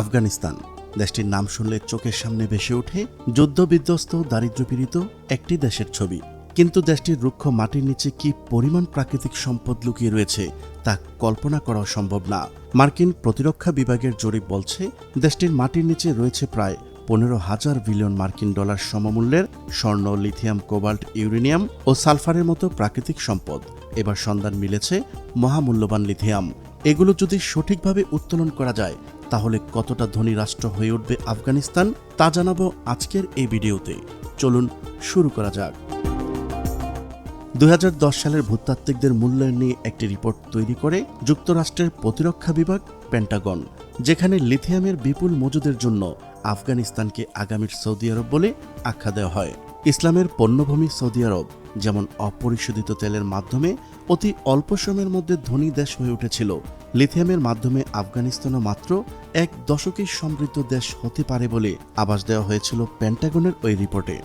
আফগানিস্তান দেশটির নাম শুনলে চোখের সামনে ভেসে ওঠে যুদ্ধবিধ্বস্ত দারিদ্র্যপীড়িত একটি দেশের ছবি। কিন্তু দেশটির রুক্ষ মাটির নিচে কি পরিমাণ প্রাকৃতিক সম্পদ লুকিয়ে রয়েছে তা কল্পনা করা সম্ভব না। মার্কিন প্রতিরক্ষা বিভাগের জরিপ বলছে দেশটির মাটির নিচে রয়েছে প্রায় 15,000 বিলিয়ন মার্কিন ডলার সমমূল্যের স্বর্ণ, লিথিয়াম, কোবাল্ট, ইউরেনিয়াম ও সালফারের মতো প্রাকৃতিক সম্পদ। এবার সন্ধান মিলেছে মহামূল্যবান লিথিয়াম। এগুলো যদি সঠিকভাবে উত্তোলন করা যায় তাহলে কতটা ধনী রাষ্ট্র হয়ে উঠবে আফগানিস্তান তা জানাবো আজকের এই ভিডিওতে। চলুন শুরু করা যাক। 2010 সালের ভূতাত্ত্বিকদের মূল্যায়ন নিয়ে একটি রিপোর্ট তৈরি করে যুক্তরাষ্ট্রের প্রতিরক্ষা বিভাগ পেন্টাগন, যেখানে লিথিয়ামের বিপুল মজুদের জন্য আফগানিস্তানকে আগামীর সৌদি আরব বলে আখ্যা দেওয়া হয়। ইসলামের পণ্যভূমি সৌদি আরব যেমন অপরিশোধিত তেলের মাধ্যমে অতি অল্প সময়ের মধ্যে ধনী দেশ হয়ে উঠেছিল, লিথিয়ামের মাধ্যমে আফগানিস্তানও মাত্র এক দশকের সমৃদ্ধ দেশ হতে পারে বলে আভাস দেওয়া হয়েছিল পেন্টাগনের ওই রিপোর্টে।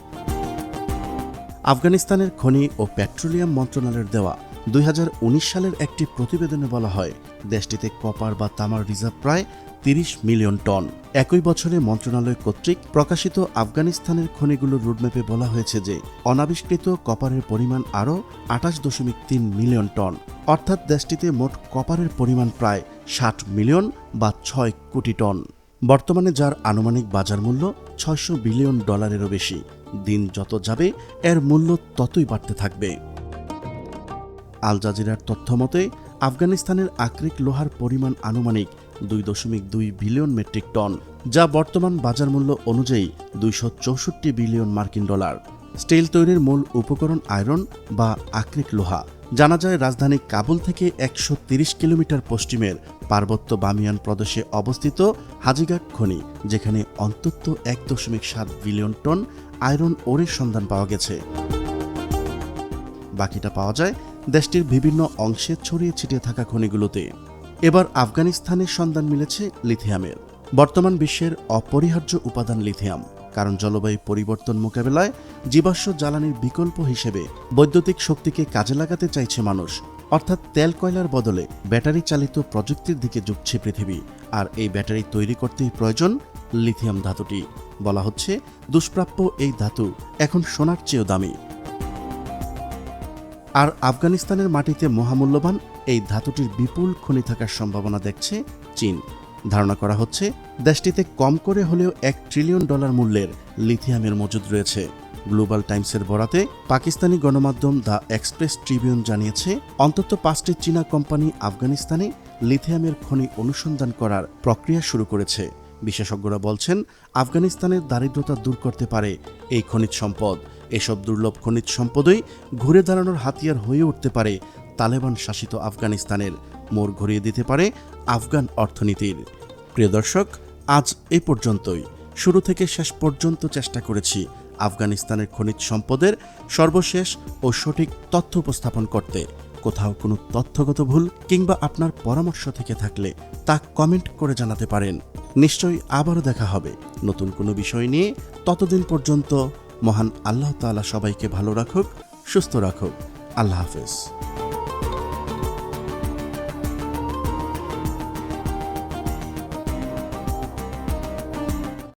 আফগানিস্তানের খনি ও পেট্রোলিয়াম মন্ত্রণালয়ের দেওয়া 2019 সালের একটি প্রতিবেদনে বলা হয় দেশটিতে কপার বা তামার রিজার্ভ প্রায় 30 মিলিয়ন টন। একই বছরে মন্ত্রণালয় কর্তৃক প্রকাশিত আফগানিস্তানের খনিগুলোর রোডম্যাপে বলা হয়েছে যে অনাবিষ্কৃত কপারের পরিমাণ আরও 28.3 মিলিয়ন টন, অর্থাৎ দেশটিতে মোট কপারের পরিমাণ প্রায় 60 মিলিয়ন বা 6 কোটি টন, বর্তমানে যার আনুমানিক বাজার মূল্য 600 বিলিয়ন ডলারেরও বেশি। দিন যত যাবে এর মূল্য ততই বাড়তে থাকবে। আল জাজিরার তথ্য মতে আফগানিস্তানের আকরিক লোহার পরিমাণ আনুমানিক 2.2 বিলিয়ন মেট্রিক টন, যা বর্তমান বাজার মূল্য অনুযায়ী 264 বিলিয়ন মার্কিন ডলার। স্টিল তৈরির মূল উপকরণ আয়রন বা আকরিক লোহা। জানা যায় রাজধানী কাবুল থেকে 130 কিলোমিটার পশ্চিমের পার্বত্য বামিয়ান প্রদেশে অবস্থিত হাজিগাট খনি, যেখানে অন্তত 1.7 বিলিয়ন টন আয়রন ওরের সন্ধান পাওয়া গেছে। বাকিটা পাওয়া যায় দেশটির বিভিন্ন অংশে ছড়িয়ে ছিটিয়ে থাকা খনিগুলোতে। এবার আফগানিস্তানের সন্ধান মিলেছে লিথিয়ামের। বর্তমান বিশ্বের অপরিহার্য উপাদান লিথিয়াম, কারণ জলবায়ু পরিবর্তন মোকাবেলায় জীবাশ্ম জ্বালানির বিকল্প হিসেবে বৈদ্যুতিক শক্তিকে কাজে লাগাতে চাইছে মানুষ, অর্থাৎ তেল কয়লার বদলে ব্যাটারি চালিত প্রযুক্তির দিকে ঝুঁকছে পৃথিবী। আর এই ব্যাটারি তৈরি করতেই প্রয়োজন লিথিয়াম ধাতুটি। বলা হচ্ছে দুষ্প্রাপ্য এই ধাতু এখন সোনার চেয়েও দামি। আর আফগানিস্তানের মাটিতে মহামূল্যবান এই ধাতুটির বিপুল খনি থাকার সম্ভাবনা দেখছে চীন। ধারণা করা হচ্ছে দেশটিতে কম করে হলেও $1 ট্রিলিয়ন মূল্যের লিথিয়ামের মজুদ রয়েছে। গ্লোবাল টাইমসের বরাতে পাকিস্তানি গণমাধ্যম দ্য এক্সপ্রেস ট্রিবিউন জানিয়েছে অন্তত 5টি চীনা কোম্পানি আফগানিস্তানে লিথিয়ামের খনি অনুসন্ধান করার প্রক্রিয়া শুরু করেছে। বিশেষজ্ঞরা বলছেন আফগানিস্তানের দারিদ্রতা দূর করতে পারে এই খনিজ সম্পদ। এসব দুর্লভ খনিজ সম্পদই ঘুরে দাঁড়ানোর হাতিয়ার হয়ে উঠতে পারে তালেবান শাসিত আফগানিস্তানের, মোড় ঘুরিয়ে দিতে পারে আফগান অর্থনীতির। প্রিয় দর্শক, আজ এই পর্যন্তই। শুরু থেকে শেষ পর্যন্ত চেষ্টা করেছি আফগানিস্তানের খনিজ সম্পদের সর্বশেষ ও সঠিক তথ্য উপস্থাপন করতে। কোথাও কোনো তথ্যগত ভুল কিংবা আপনার পরামর্শ থেকে থাকলে তা কমেন্ট করে জানাতে পারেন। নিশ্চয়ই আবারও দেখা হবে নতুন কোনো বিষয় নিয়ে। ততদিন পর্যন্ত মহান আল্লাহ তাআলা সবাইকে ভালো রাখুক, সুস্থ রাখুক। আল্লাহ হাফেজ।